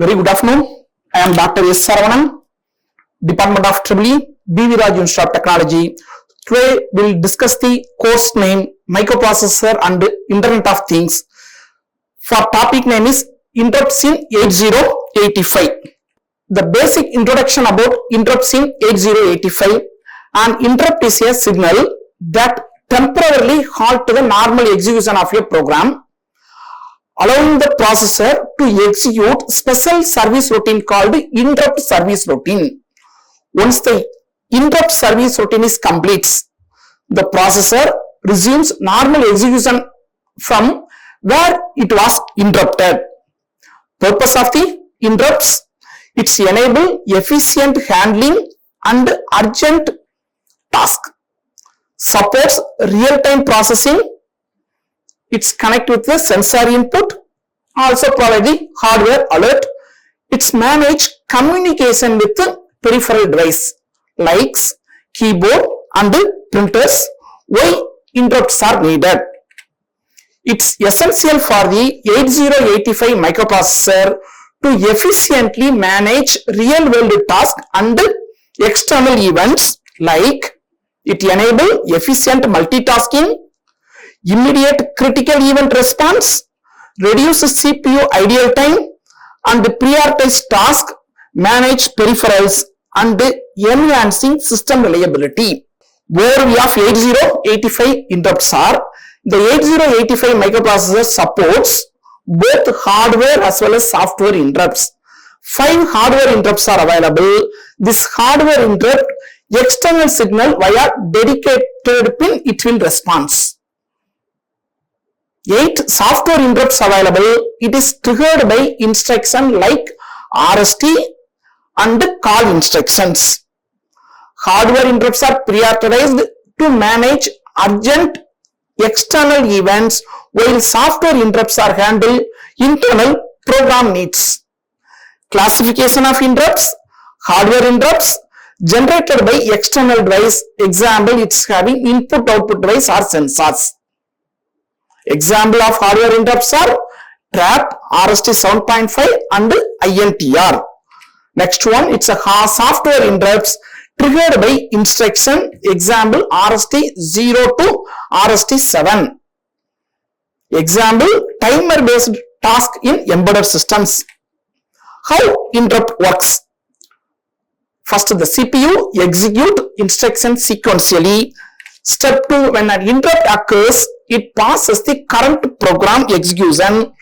Very good afternoon. I am Dr. S. Saravanan, Department of EEE, B.V. Raj Institute of Technology. Today we will discuss the course name Microprocessor and Internet of Things. For topic name is Interrupts in 8085. The basic introduction about interrupts in 8085. An interrupt is a signal that temporarily halt the normal execution of your program, allowing the processor to execute special service routine called interrupt service routine. Once the interrupt service routine is complete, the processor resumes normal execution from where it was interrupted. Purpose of the interrupts: it's enable efficient handling and urgent task. Supports real-time processing. It's connect with the sensor input, also provide the hardware alert. It's manage communication with the peripheral device like keyboard and printers. Why interrupts are needed? It's essential for the 8085 microprocessor to efficiently manage real-world tasks and external events, like it enable efficient multitasking, immediate critical event response, reduce CPU idle time, and prioritize task, manage peripherals, and enhancing system reliability. Overview of 8085 interrupts are: the 8085 microprocessor supports both hardware as well as software interrupts. 5 hardware interrupts are available. This hardware interrupt external signal via dedicated pin, it will respond. 8 software interrupts available. It is triggered by instruction like RST and call instructions. Hardware interrupts are prioritized to manage urgent external events, while software interrupts are handled internal program needs. Classification of interrupts: hardware interrupts generated by external device. Example, it's having input-output device or sensors. Example of hardware interrupts are TRAP, RST 7.5 and INTR. Next one, it's a software interrupts triggered by instruction. Example, RST 0 to RST 7. Example, timer based task in embedded systems. How interrupt works? First, the CPU execute instruction sequentially. Step 2, when an interrupt occurs, it passes the current program execution.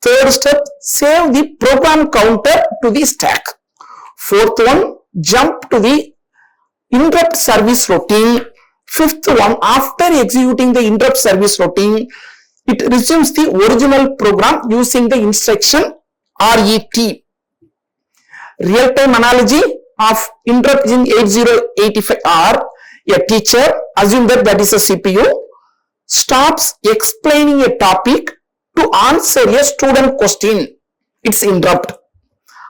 Third step, save the program counter to the stack. Fourth one, jump to the interrupt service routine. Fifth one, after executing the interrupt service routine, it resumes the original program using the instruction RET. Real-time analogy of interrupt in 8085 are: a teacher, assume that is a CPU, stops explaining a topic to answer a student question. It's interrupt.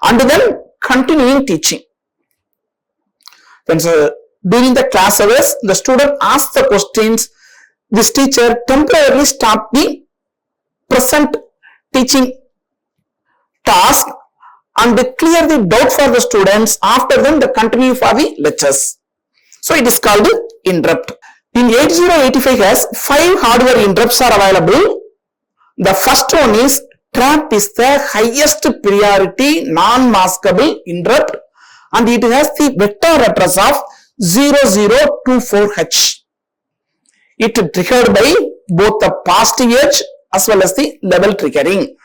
And then continuing teaching. When during the class hours, the student asks the questions. This teacher temporarily stops the present teaching task and clear the doubt for the students. After then, they continue for the lectures. So it is called interrupt. In 8085 has 5 hardware interrupts are available. The first one is TRAP, is the highest priority non-maskable interrupt, and it has the vector address of 0024H. It triggered by both the positive edge as well as the level triggering.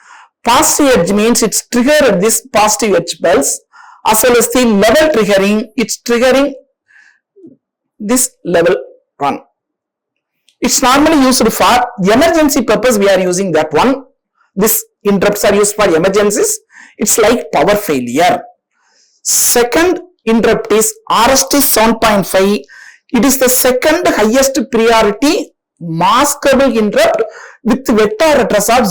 Positive edge means it's triggered at this positive edge pulse, as well as the level triggering, it's triggering this level 1. It's normally used for emergency purpose. We are using that one. This interrupts are used for emergencies. It's like power failure. Second interrupt is RST 7.5. It is the second highest priority maskable interrupt with vector address of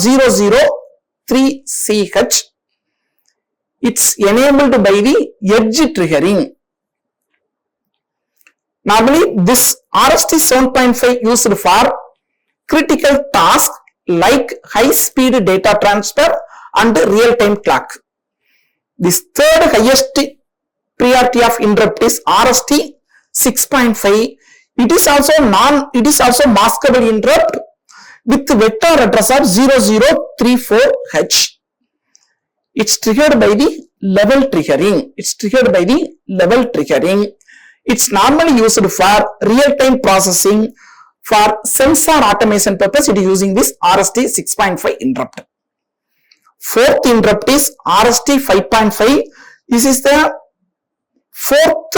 003CH. It's enabled by the edge triggering. Normally, this RST 7.5 used for critical tasks like high-speed data transfer and real-time clock. This third highest priority of interrupt is RST 6.5. It is also maskable interrupt with vector address of 0034H. It's triggered by the level triggering. It's normally used for real-time processing. For sensor automation purpose, it is using this RST 6.5 interrupt. Fourth interrupt is RST 5.5. This is the fourth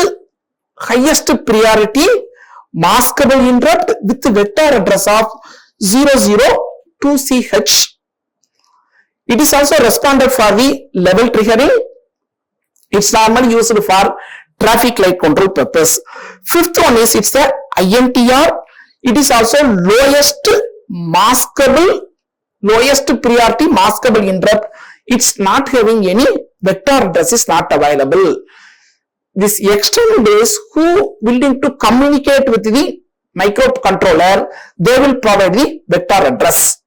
highest priority maskable interrupt with vector address of 002CH. It is also responded for the level triggering. It's normally used for traffic light control purpose. Fifth one is it's the INTR. It is also lowest priority maskable interrupt. It's not having any vector address is not available. This external base who willing to communicate with the microcontroller, they will provide the vector address.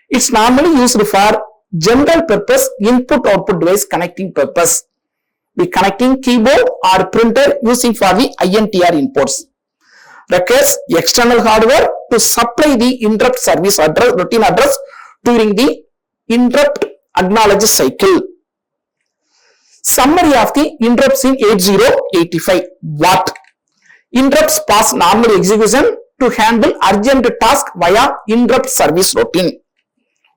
It's normally used for general purpose input output device connecting purpose. The connecting keyboard or printer using for the INTR inputs. Requires external hardware to supply the interrupt service address, routine address during the interrupt acknowledge cycle. Summary of the interrupts in 8085. What? Interrupts pass normal execution to handle urgent task via interrupt service routine.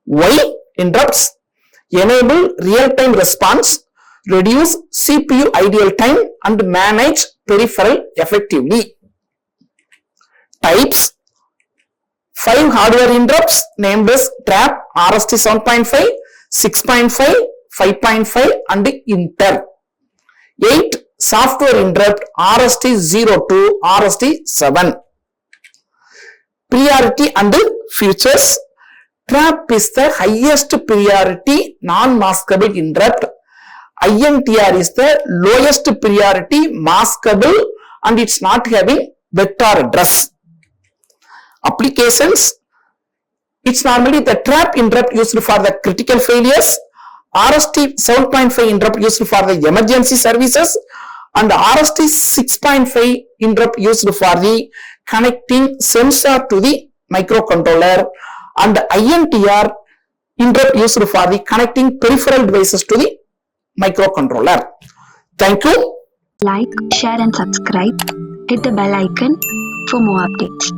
Why? Interrupts enable real-time response, reduce CPU idle time and manage peripheral effectively. Types: 5 hardware interrupts named as trap, RST 7.5, 6.5, 5.5 and inter. 8 software interrupt, RST 02, RST 7. Priority and features. Trap is the highest priority non-maskable interrupt. INTR is the lowest priority maskable and it's not having vector address. Applications. It's normally the trap interrupt used for the critical failures, RST 7.5 interrupt used for the emergency services, and RST 6.5 interrupt used for the connecting sensor to the microcontroller, and INTR interrupt used for the connecting peripheral devices to the microcontroller. Thank you. Like, share and subscribe. Hit the bell icon for more updates.